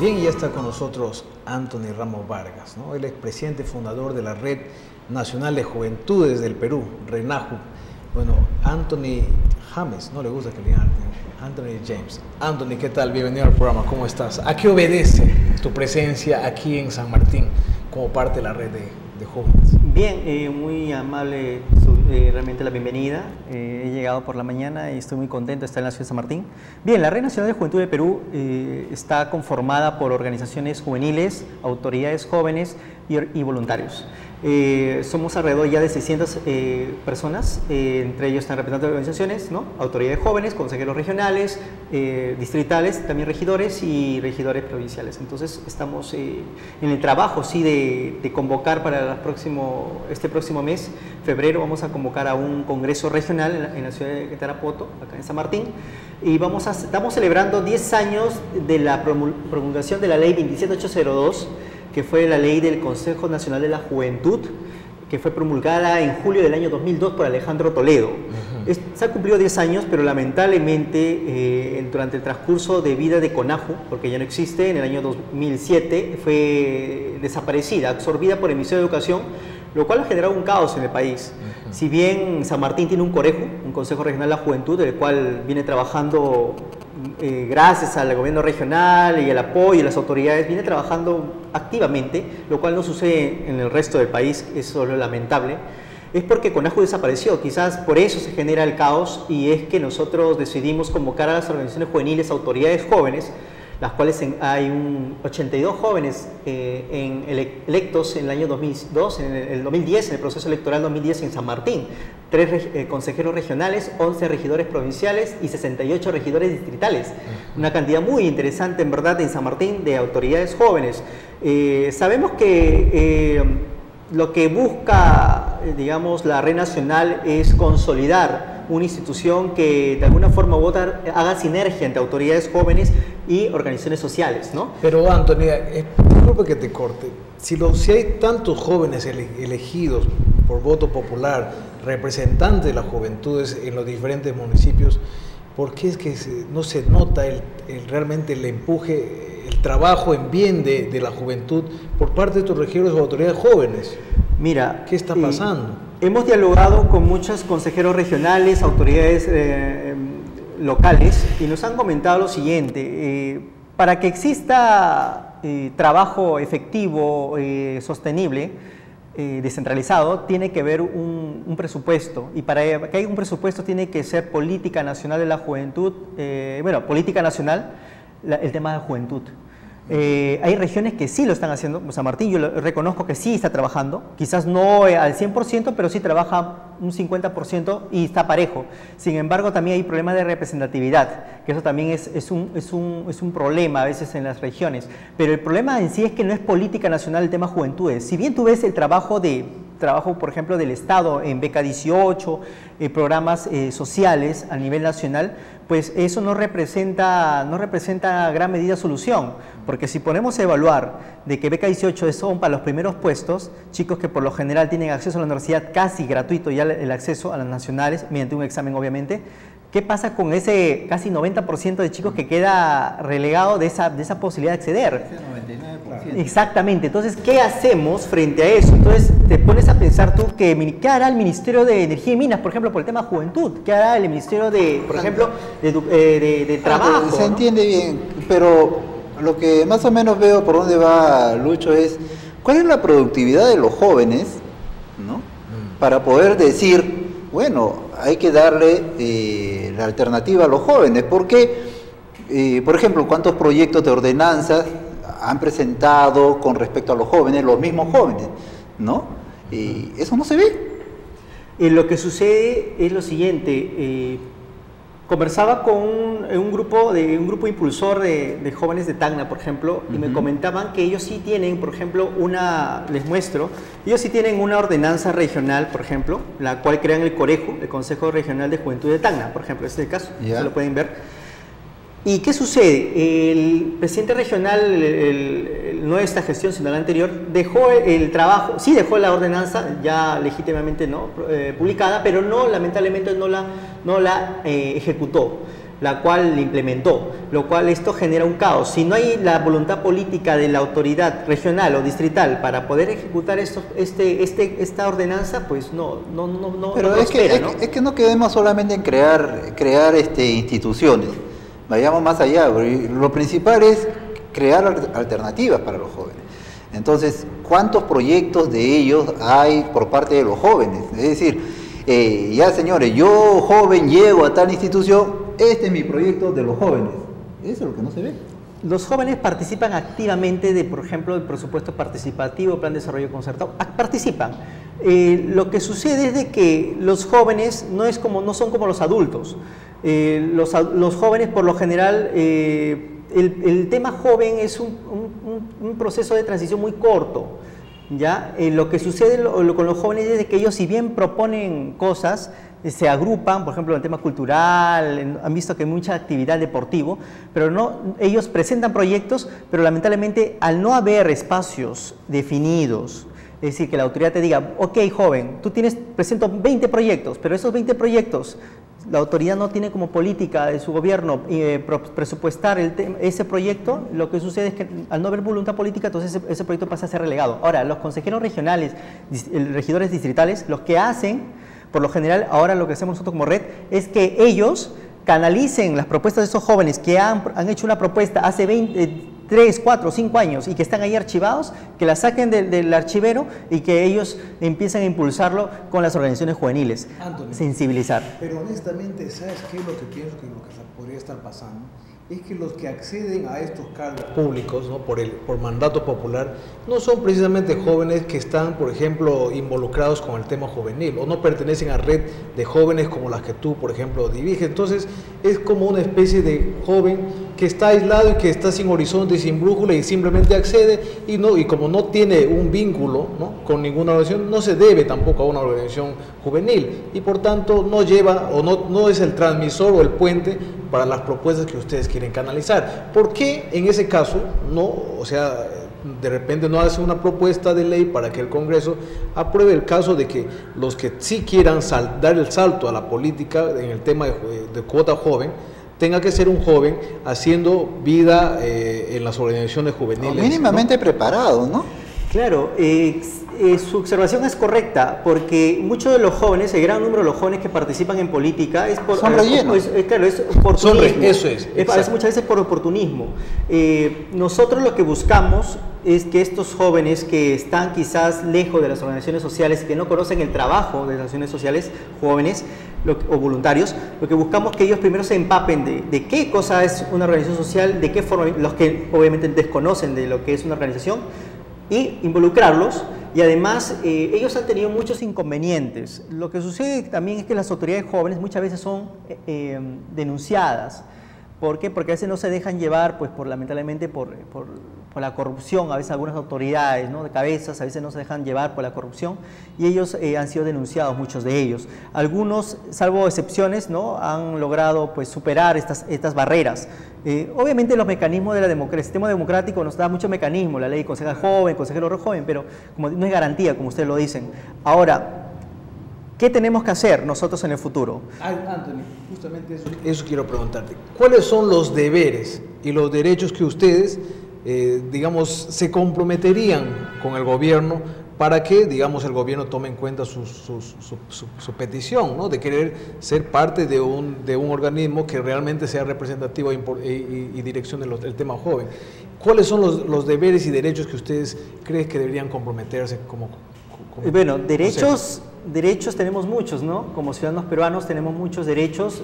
Bien, y ya está con nosotros Anthony Ramos Vargas, ¿no? Él es presidente fundador de la Red Nacional de Juventudes del Perú, RENAJU. Bueno, Anthony James, no le gusta que le digan Anthony James. Anthony, ¿qué tal? Bienvenido al programa, ¿cómo estás? ¿A qué obedece tu presencia aquí en San Martín como parte de la red de jóvenes? Bien, muy amable realmente la bienvenida. He llegado por la mañana y estoy muy contento de estar en la ciudad de San Martín. Bien, la Red Nacional de Juventud de Perú está conformada por organizaciones juveniles, autoridades jóvenes y voluntarios. Somos alrededor ya de 600 personas, entre ellos están representantes de organizaciones, ¿no? Autoridades jóvenes, consejeros regionales, distritales, también regidores y regidores provinciales. Entonces estamos en el trabajo sí, de convocar para este próximo mes, febrero, vamos a convocar a un congreso regional en la ciudad de Tarapoto, acá en San Martín, y estamos celebrando 10 años de la promulgación de la ley 27802, que fue la ley del Consejo Nacional de la Juventud, que fue promulgada en julio del año 2002 por Alejandro Toledo. Se ha cumplido 10 años, pero lamentablemente durante el transcurso de vida de CONAJU, porque ya no existe, en el año 2007 fue desaparecida, absorbida por el Ministerio de Educación, lo cual ha generado un caos en el país. Si bien San Martín tiene un COREJU, un Consejo Regional de la Juventud, el cual viene trabajando gracias al gobierno regional y al apoyo de las autoridades, viene trabajando activamente, lo cual no sucede en el resto del país, eso es lo lamentable, es porque CONAJU desapareció, quizás por eso se genera el caos, y es que nosotros decidimos convocar a las organizaciones juveniles, autoridades jóvenes, las cuales hay 82 jóvenes electos en el año 2002, en el 2010, en el proceso electoral 2010 en San Martín, 3 consejeros regionales, 11 regidores provinciales y 68 regidores distritales. Una cantidad muy interesante, en verdad, en San Martín de autoridades jóvenes. Sabemos que lo que busca, digamos, la Red Nacional es consolidar una institución que de alguna forma u otra haga sinergia entre autoridades jóvenes y organizaciones sociales, ¿no? Pero Anthony, disculpa que te corte, si hay tantos jóvenes elegidos por voto popular, representantes de las juventudes en los diferentes municipios, ¿por qué es que no se nota realmente el empuje, el trabajo en bien de la juventud por parte de estos regidores o autoridades jóvenes? Mira, ¿qué está pasando? Hemos dialogado con muchos consejeros regionales, autoridades locales, y nos han comentado lo siguiente: para que exista trabajo efectivo, sostenible, descentralizado, tiene que haber un presupuesto, y para que haya un presupuesto tiene que ser política nacional de la juventud, política nacional, el tema de la juventud. Hay regiones que sí lo están haciendo, San Martín yo reconozco que sí está trabajando, quizás no al 100%, pero sí trabaja un 50% y está parejo. Sin embargo, también hay problemas de representatividad, que eso también es un problema a veces en las regiones. Pero el problema en sí es que no es política nacional el tema juventudes. Si bien tú ves el trabajo, por ejemplo, del Estado en Beca 18, programas sociales a nivel nacional, pues eso no representa gran medida solución, porque si ponemos a evaluar de que Beca 18 son para los primeros puestos, chicos que por lo general tienen acceso a la universidad casi gratuito, ya el acceso a las nacionales, mediante un examen obviamente, ¿qué pasa con ese casi 90% de chicos que queda relegado de esa posibilidad de acceder? 99%. Exactamente. Entonces, ¿qué hacemos frente a eso? Entonces, te pones a pensar tú ¿qué hará el Ministerio de Energía y Minas, por ejemplo, por el tema juventud? ¿Qué hará el Ministerio por ejemplo, de Trabajo? Se entiende bien, pero lo que más o menos veo por dónde va Lucho es ¿cuál es la productividad de los jóvenes, ¿no? Para poder decir, bueno, hay que darle la alternativa a los jóvenes, porque, por ejemplo, ¿cuántos proyectos de ordenanzas han presentado con respecto a los jóvenes, los mismos jóvenes, ¿no? Y eso no se ve. Lo que sucede es lo siguiente, conversaba con un grupo impulsor de jóvenes de Tacna, por ejemplo, y me comentaban que ellos sí tienen, por ejemplo, les muestro, ellos sí tienen una ordenanza regional, por ejemplo, la cual crean el COREJU, el Consejo Regional de Juventud de Tacna, por ejemplo, este es el caso, se lo pueden ver. ¿Y qué sucede? El presidente regional, no de esta gestión, sino la anterior, dejó el trabajo, sí dejó la ordenanza ya legítimamente no publicada, pero no, lamentablemente no la ejecutó. la cual implementó, lo cual esto genera un caos. Si no hay la voluntad política de la autoridad regional o distrital para poder ejecutar esta ordenanza, pues no Pero prospera, ¿no? Es que no quedemos solamente en crear instituciones, vayamos más allá. Lo principal es crear alternativas para los jóvenes. Entonces, ¿cuántos proyectos de ellos hay por parte de los jóvenes? Es decir, ya señores, yo joven llego a tal institución, este es mi proyecto de los jóvenes. Eso es lo que no se ve. Los jóvenes participan activamente por ejemplo, del presupuesto participativo, plan de desarrollo concertado, participan. Lo que sucede es de que los jóvenes no son como los adultos. Los jóvenes, por lo general, el tema joven es un proceso de transición muy corto. ¿Ya? Lo que sucede con los jóvenes es de que ellos, si bien proponen cosas, se agrupan, por ejemplo, en el tema cultural, han visto que hay mucha actividad deportiva, pero ellos presentan proyectos, pero lamentablemente al no haber espacios definidos, es decir, que la autoridad te diga, ok, joven, presento 20 proyectos, pero esos 20 proyectos la autoridad no tiene como política de su gobierno presupuestar ese proyecto, lo que sucede es que al no haber voluntad política, entonces ese proyecto pasa a ser relegado. Ahora, los consejeros regionales, regidores distritales, lo que hacen, por lo general, ahora lo que hacemos nosotros como red, es que ellos canalicen las propuestas de esos jóvenes que han hecho una propuesta hace 3, 4, 5 años y que están ahí archivados, que la saquen del archivero y que ellos empiecen a impulsarlo con las organizaciones juveniles. Anthony, sensibilizar. Pero honestamente, ¿sabes qué es lo que pienso que lo que podría estar pasando? Es que los que acceden a estos cargos públicos, ¿no? por mandato popular, no son precisamente jóvenes que están, por ejemplo, involucrados con el tema juvenil o no pertenecen a red de jóvenes como las que tú, por ejemplo, diriges. Entonces, es como una especie de joven que está aislado y que está sin horizonte y sin brújula y simplemente accede y como no tiene un vínculo, ¿no? con ninguna organización, no se debe tampoco a una organización juvenil y por tanto no lleva o no es el transmisor o el puente para las propuestas que ustedes quieren canalizar. ¿Por qué en ese caso de repente no hace una propuesta de ley para que el Congreso apruebe el caso de que los que sí quieran dar el salto a la política en el tema de cuota joven, tenga que ser un joven haciendo vida en las organizaciones juveniles? O mínimamente preparado, ¿no? Claro, su observación es correcta, porque muchos de los jóvenes, el gran número de los jóvenes que participan en política es por oportunismo. Eso es. Muchas veces por oportunismo. Nosotros lo que buscamos es que estos jóvenes que están quizás lejos de las organizaciones sociales, que no conocen el trabajo de las organizaciones sociales, jóvenes o voluntarios, lo que buscamos es que ellos primero se empapen de qué cosa es una organización social, de qué forma, los que obviamente desconocen de lo que es una organización, y involucrarlos. Y además ellos han tenido muchos inconvenientes. Lo que sucede también es que las autoridades jóvenes muchas veces son denunciadas. ¿Por qué? Porque a veces no se dejan llevar, pues lamentablemente por la corrupción. A veces algunas autoridades, ¿no? de cabezas, a veces no se dejan llevar por la corrupción y ellos han sido denunciados, muchos de ellos. Algunos, salvo excepciones, ¿no? han logrado pues superar estas barreras. Obviamente los mecanismos de la democracia, el sistema democrático nos da muchos mecanismos, la ley concejal joven, consejero joven, pero como no es garantía, como ustedes lo dicen. Ahora, ¿qué tenemos que hacer nosotros en el futuro? Anthony, justamente eso quiero preguntarte. ¿Cuáles son los deberes y los derechos que ustedes, se comprometerían con el gobierno para que, el gobierno tome en cuenta su petición, ¿no? de querer ser parte de un organismo que realmente sea representativo y direccione el tema joven? ¿Cuáles son los deberes y derechos que ustedes creen que deberían comprometerse como bueno, derechos tenemos muchos, ¿no? Como ciudadanos peruanos tenemos muchos derechos,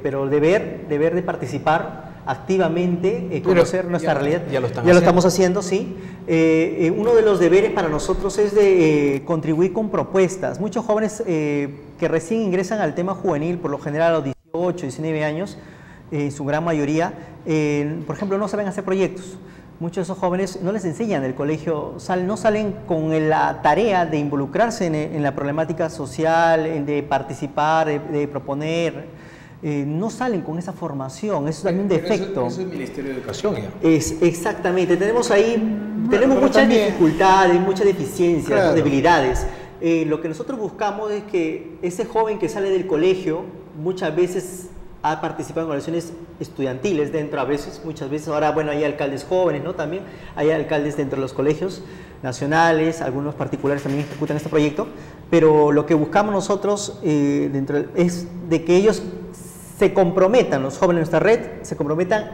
pero deber de participar activamente, conocer nuestra realidad. Ya lo estamos haciendo, sí. Uno de los deberes para nosotros es de contribuir con propuestas. Muchos jóvenes que recién ingresan al tema juvenil, por lo general a los 18, 19 años, en su gran mayoría, por ejemplo, no saben hacer proyectos. Muchos de esos jóvenes no les enseñan del colegio, no salen con la tarea de involucrarse en la problemática social, de participar, de proponer. No salen con esa formación, eso es también un defecto. Eso es el Ministerio de Educación ya. Exactamente, tenemos muchas dificultades, muchas deficiencias, claro, debilidades. Lo que nosotros buscamos es que ese joven que sale del colegio muchas veces ha participado en organizaciones estudiantiles dentro, muchas veces, ahora bueno, hay alcaldes jóvenes, ¿no? También hay alcaldes dentro de los colegios nacionales, algunos particulares también ejecutan este proyecto, pero lo que buscamos nosotros es de que ellos se comprometan, los jóvenes de nuestra red, se comprometan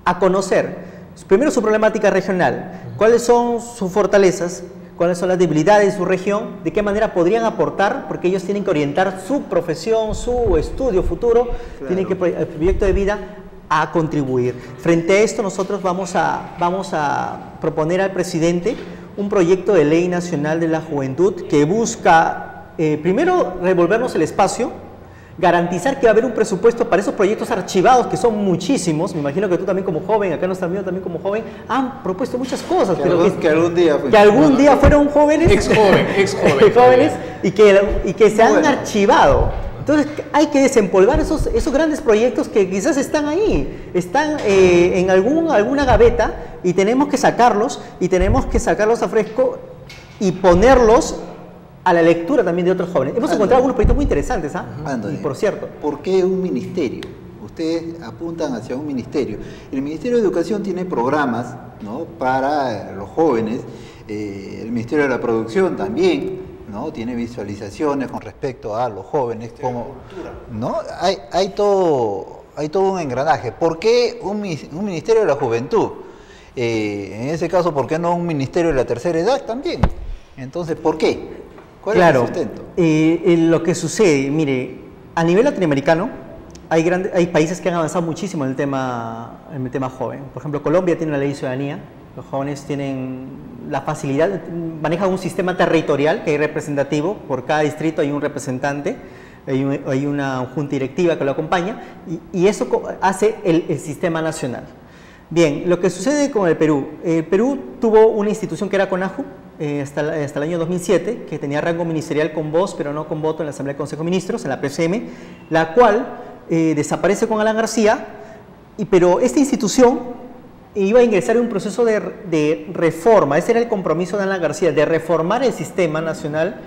a conocer primero su problemática regional, cuáles son sus fortalezas, cuáles son las debilidades de su región, de qué manera podrían aportar, porque ellos tienen que orientar su profesión, su estudio futuro, claro, tienen que, el proyecto de vida, a contribuir. Frente a esto, nosotros vamos a proponer al presidente un proyecto de ley nacional de la juventud que busca, primero, revolvernos el espacio, garantizar que va a haber un presupuesto para esos proyectos archivados, que son muchísimos. Me imagino que tú también como joven, acá nuestro amigo también como joven, han propuesto muchas cosas, que algún día fueron jóvenes, jóvenes y que se han archivado. Entonces hay que desempolvar esos grandes proyectos que quizás están ahí, están en alguna gaveta, y tenemos que sacarlos a fresco y ponerlos a la lectura también de otros jóvenes. Hemos encontrado algunos proyectos muy interesantes, y por cierto. ¿Por qué un ministerio? Ustedes apuntan hacia un ministerio. El Ministerio de Educación tiene programas, ¿no?, para los jóvenes. El Ministerio de la Producción también, ¿no?, tiene visualizaciones con respecto a los jóvenes. ¿No? Hay todo un engranaje. ¿Por qué un Ministerio de la Juventud? En ese caso, ¿por qué no un Ministerio de la Tercera Edad también? Entonces, ¿por qué? ¿Cuál es el sustento? Lo que sucede, mire, a nivel latinoamericano hay países que han avanzado muchísimo en el tema joven. Por ejemplo, Colombia tiene una ley de ciudadanía, los jóvenes tienen la facilidad, manejan un sistema territorial que es representativo, por cada distrito hay un representante, hay una junta directiva que lo acompaña, y eso hace el sistema nacional. Bien, lo que sucede con el Perú tuvo una institución que era CONAJU, hasta el año 2007, que tenía rango ministerial con voz, pero no con voto en la Asamblea del Consejo de Ministros, en la PCM, la cual desaparece con Alan García, pero esta institución iba a ingresar en un proceso de reforma. Ese era el compromiso de Alan García, de reformar el sistema nacional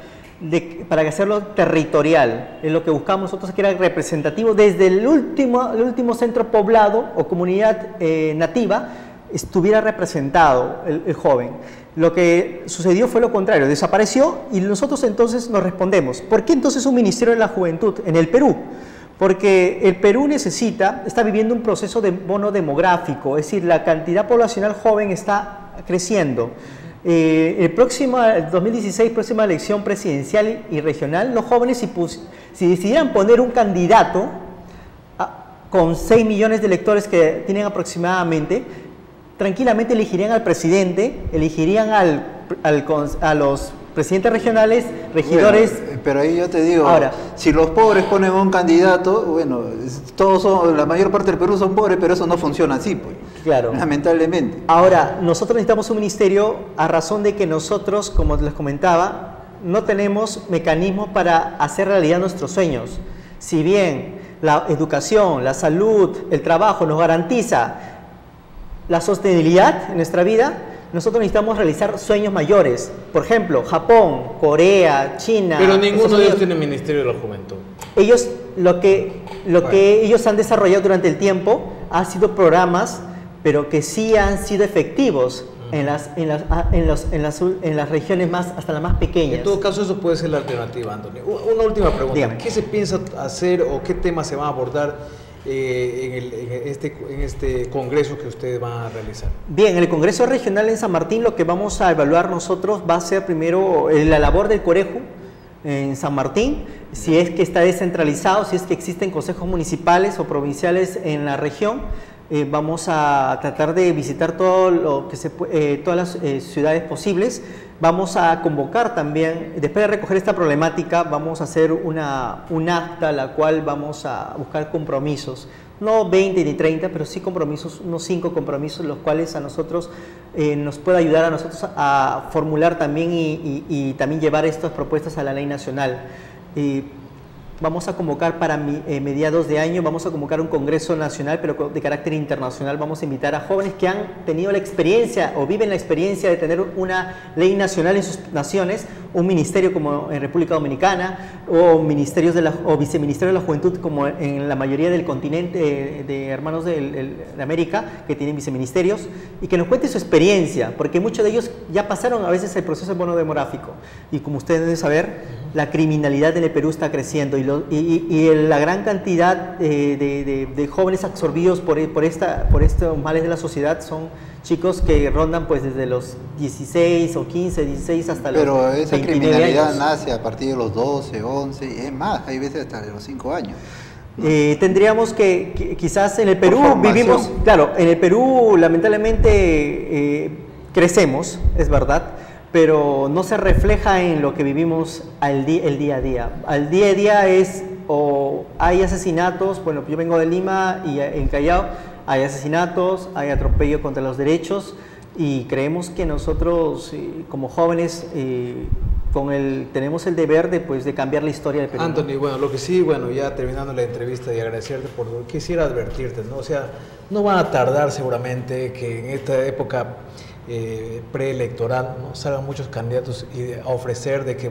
para hacerlo territorial. Es lo que buscamos nosotros, que era representativo desde el último centro poblado o comunidad nativa, estuviera representado el joven. Lo que sucedió fue lo contrario, desapareció, y nosotros entonces nos respondemos, ¿por qué entonces un Ministerio de la Juventud en el Perú? Porque el Perú está viviendo un proceso de bono demográfico, es decir, la cantidad poblacional joven está creciendo. El 2016, próxima elección presidencial y regional, los jóvenes, si decidieran poner un candidato con 6 millones de electores que tienen aproximadamente, tranquilamente elegirían al presidente, elegirían a los presidentes regionales, regidores. Bueno, pero ahí yo te digo, ahora, si los pobres ponen un candidato, bueno, la mayor parte del Perú son pobres, pero eso no funciona así, pues. Claro. Lamentablemente. Ahora, nosotros necesitamos un ministerio a razón de que nosotros, como les comentaba, no tenemos mecanismos para hacer realidad nuestros sueños. Si bien la educación, la salud, el trabajo nos garantiza la sostenibilidad en nuestra vida, nosotros necesitamos realizar sueños mayores. Por ejemplo, Japón, Corea, China. Pero ninguno de ellos tiene Ministerio de la Juventud. Ellos, lo que ellos han desarrollado durante el tiempo han sido programas, pero que sí han sido efectivos en las regiones hasta las más pequeñas. En todo caso, eso puede ser la alternativa, Antonio. Una última pregunta. Dígame. ¿Qué se piensa hacer o qué temas se van a abordar en este congreso que ustedes van a realizar? Bien, en el Congreso Regional en San Martín lo que vamos a evaluar nosotros va a ser primero la labor del Coreju en San Martín, si es que está descentralizado, si es que existen consejos municipales o provinciales en la región. Vamos a tratar de visitar todas las ciudades posibles. Vamos a convocar también, después de recoger esta problemática, vamos a hacer un acta, la cual vamos a buscar compromisos, no 20 ni 30, pero sí compromisos, unos 5 compromisos, los cuales a nosotros nos puede ayudar a nosotros a formular también y también llevar estas propuestas a la ley nacional. Vamos a convocar para mediados de año, vamos a convocar un congreso nacional, pero de carácter internacional. Vamos a invitar a jóvenes que han tenido la experiencia o viven la experiencia de tener una ley nacional en sus naciones, un ministerio como en República Dominicana, o ministerios o viceministerios de la juventud como en la mayoría del continente de hermanos de América, que tienen viceministerios, y que nos cuente su experiencia, porque muchos de ellos ya pasaron a veces el proceso de bono demográfico, y como ustedes deben saber, la criminalidad en el Perú está creciendo, y la gran cantidad de jóvenes absorbidos por estos males de la sociedad son chicos que rondan pues desde los 16 o 15, 16 hasta los 29 años. Pero esa criminalidad nace a partir de los 12, 11, es más, hay veces hasta de los 5 años. Tendríamos que quizás en el Perú vivimos, claro, en el Perú lamentablemente crecemos, es verdad, pero no se refleja en lo que vivimos el día a día. Al día a día o hay asesinatos, bueno, yo vengo de Lima y en Callao hay asesinatos, hay atropello contra los derechos, y creemos que nosotros como jóvenes tenemos el deber de cambiar la historia del Perú. Anthony, bueno, lo que sí, ya terminando la entrevista y agradecerte quisiera advertirte, ¿no? O sea, no van a tardar seguramente que en esta época preelectoral, ¿no?, salgan muchos candidatos a ofrecer de que,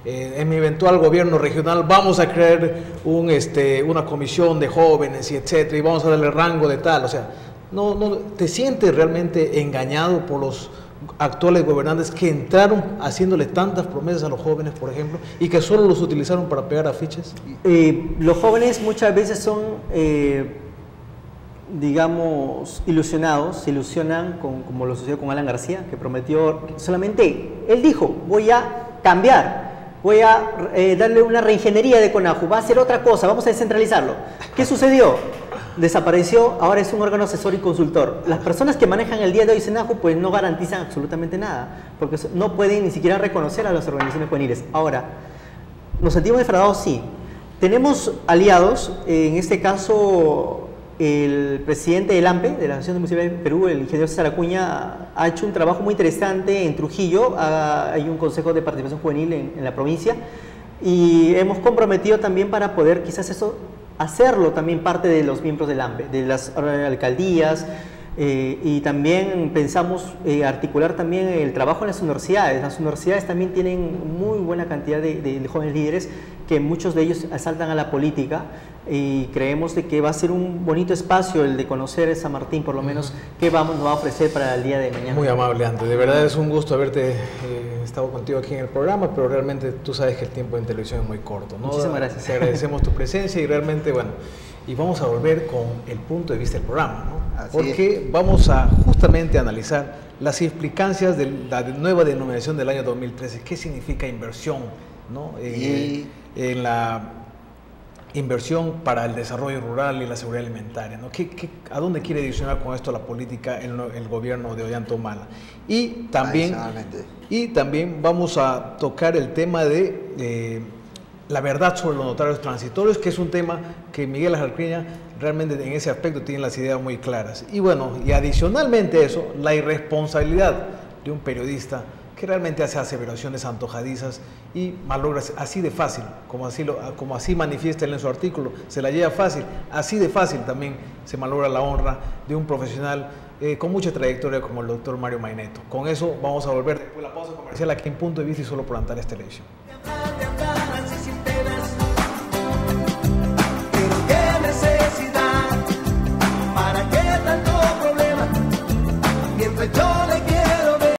en mi eventual gobierno regional vamos a crear una comisión de jóvenes y etcétera, y vamos a darle rango de tal. O sea, no te sientes realmente engañado por los actuales gobernantes que entraron haciéndole tantas promesas a los jóvenes, por ejemplo, y que solo los utilizaron para pegar afiches. Los jóvenes muchas veces son digamos, ilusionados, se ilusionan como lo sucedió con Alan García, que prometió solamente, él dijo, voy a cambiar, voy a darle una reingeniería de CONAJU, va a hacer otra cosa, vamos a descentralizarlo. ¿Qué sucedió? Desapareció, ahora es un órgano asesor y consultor. Las personas que manejan el día de hoy CONAJU pues no garantizan absolutamente nada, porque no pueden ni siquiera reconocer a las organizaciones juveniles. Ahora, ¿nos sentimos defraudados? Sí. Tenemos aliados, en este caso el presidente del AMPE, de la Asociación de Municipios de Perú, el ingeniero César Acuña, ha hecho un trabajo muy interesante en Trujillo. Hay un consejo de participación juvenil en la provincia, y hemos comprometido también para poder quizás hacerlo también parte de los miembros del AMPE, de las alcaldías, y también pensamos articular también el trabajo en las universidades. Las universidades también tienen muy buena cantidad de jóvenes líderes, que muchos de ellos asaltan a la política, y creemos de que va a ser un bonito espacio el de conocer San Martín, por lo menos, qué nos va a ofrecer para el día de mañana. Muy amable, Antes. De verdad es un gusto haberte estado contigo aquí en el programa, pero realmente tú sabes que el tiempo en televisión es muy corto, ¿no? Muchísimas gracias. Te agradecemos tu presencia, y realmente, y vamos a volver con el punto de vista del programa, ¿no? Porque vamos a justamente analizar las implicancias de la nueva denominación del año 2013. ¿Qué significa inversión, ¿no? En la inversión para el desarrollo rural y la seguridad alimentaria, ¿no? ¿A dónde quiere direccionar con esto la política el gobierno de Ollanta Humala? Y también vamos a tocar el tema de la verdad sobre los notarios transitorios, que es un tema que Miguel Ajarcriña realmente en ese aspecto tiene las ideas muy claras. Y adicionalmente a eso, la irresponsabilidad de un periodista que realmente hace aseveraciones antojadizas y malogra así de fácil, como así manifiesta él en su artículo, se la lleva fácil, así de fácil también se malogra la honra de un profesional con mucha trayectoria como el doctor Mario Mainetto. Con eso vamos a volver después de la pausa comercial aquí en Punto de Vista y solo por Antares Televisión.